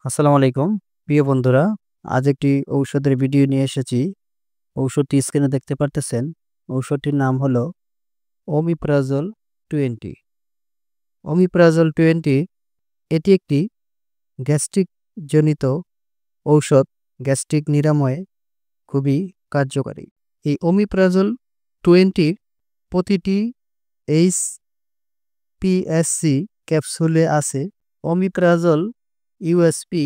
আসসালামু আলাইকুম প্রিয় বন্ধুরা। আজ একটি ঔষধের ভিডিও নিয়ে এসেছি। ঔষধটি স্ক্রিনে দেখতে পারতেছেন। ঔষধটির নাম হলো ওমিপ্রাজল 20। ওমিপ্রাজল 20 এটি একটি গ্যাস্ট্রিক জনিত ঔষধ। গ্যাস্ট্রিক নিরাময়ে খুবই কার্যকারী। এই ওমিপ্রাজল 20 প্রতিটি এইচপিএসসি ক্যাপসুলে আছে ওমিপ্রাজল ইউএসপি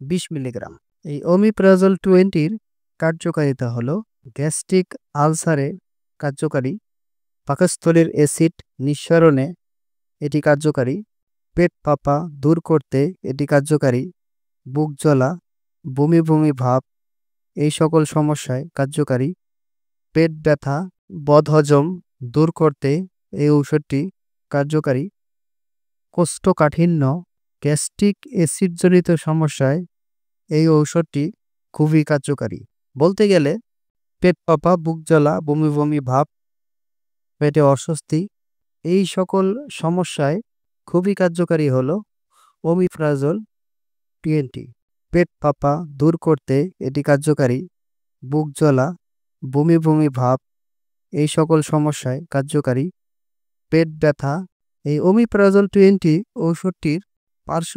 20 মিলিগ্রাম। এই ওমিপ্রাজল 20 কার্যকারিতা হলো গ্যাস্ট্রিক আলসারে কার্যকারী, পাকস্থলীর অ্যাসিড নিঃসরণে এটি কার্যকারী, পেট ফাঁপা দূর করতে এটি কার্যকারী, বুক জ্বলা, বমি বমি ভাব এই সকল সমস্যায় কার্যকারী, পেট ব্যথা, বদহজম দূর করতে এই ঔষধটি কার্যকারী, কোষ্ঠকাঠিন্য, গ্যাস্ট্রিক অ্যাসিডজনিত সমস্যায় এই ঔষধটি খুবই কার্যকারী। বলতে গেলে পেট ফাঁপা, বুক জ্বালা, বমি বমি ভাব, পেটে অস্বস্তি এই সকল সমস্যায় খুবই কার্যকারী হলো ওমিপ্রাজল 20। পেট ফাঁপা দূর করতে এটি কার্যকারী, বুক জ্বালা, বমি বমি ভাব এই সকল সমস্যায় কার্যকারী, পেট ব্যথা। এই ওমিপ্রাজল 20 ঔষধটির পার্শ্ব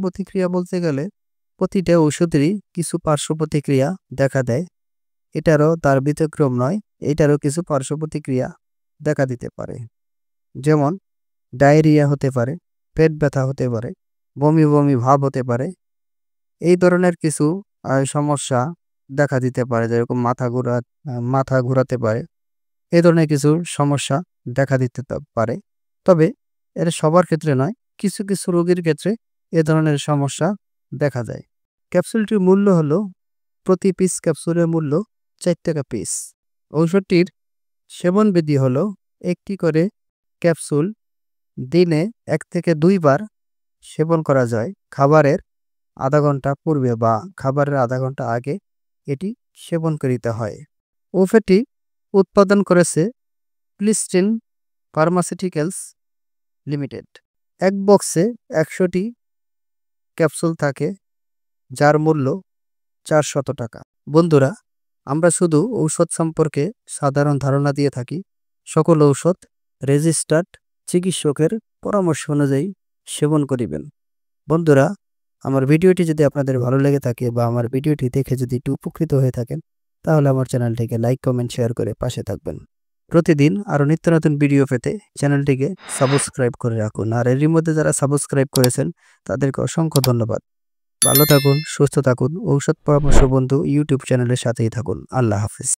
প্রতিক্রিয়া বলতে গেলে প্রতিটা ওষুধেরই কিছু পার্শ্ব প্রতিক্রিয়া দেখা দেয়। এটারও তার ব্যতিক্রম নয়, এটারও কিছু পার্শ্ব প্রতিক্রিয়া দেখা দিতে পারে। যেমন ডায়রিয়া হতে পারে, পেট ব্যথা হতে পারে, বমি বমি ভাব হতে পারে, এই ধরনের কিছু সমস্যা দেখা দিতে পারে। যেরকম মাথা ঘোরাতে পারে, এই ধরনের কিছু সমস্যা দেখা দিতে পারে। তবে এটা সবার ক্ষেত্রে নয়, কিছু কিছু রোগীর ক্ষেত্রে এ ধরনের সমস্যা দেখা যায়। ক্যাপসুলটির মূল্য হলো প্রতি পিস ক্যাপসুলের মূল্য 4 টাকা পিস। ঔষধটির সেবনবিধি হলো একটি করে ক্যাপসুল দিনে 1 থেকে 2 বার সেবন করা যায়। খাবারের আধা ঘন্টা পূর্বে বা খাবারের আধা ঘন্টা আগে এটি সেবন করিতে হয়। ঔষধটি উৎপাদন করেছে প্লিস্টিন ফার্মাসিউটিক্যালস লিমিটেড। এক বক্সে 100টি ক্যাপসুল থাকে, যার মূল্য 400 টাকা। বন্ধুরা, আমরা শুধু ঔষধ সম্পর্কে সাধারণ ধারণা দিয়ে থাকি। সকল ঔষধ রেজিস্টার্ড চিকিৎসকের পরামর্শ অনুযায়ী সেবন করিবেন। বন্ধুরা, আমার ভিডিওটি যদি আপনাদের ভালো লেগে থাকে বা আমার ভিডিওটি দেখে যদি একটু উপকৃত হয়ে থাকেন, তাহলে আমার চ্যানেলটিকে লাইক, কমেন্ট, শেয়ার করে পাশে থাকবেন। প্রতিদিন আরও নিত্য নতুন ভিডিও পেতে চ্যানেলটিকে সাবস্ক্রাইব করে রাখুন। আর এরই মধ্যে যারা সাবস্ক্রাইব করেছেন তাদেরকে অসংখ্য ধন্যবাদ। ভালো থাকুন, সুস্থ থাকুন। ঔষধ পরামর্শ বন্ধু ইউটিউব চ্যানেলের সাথেই থাকুন। আল্লাহ হাফিজ।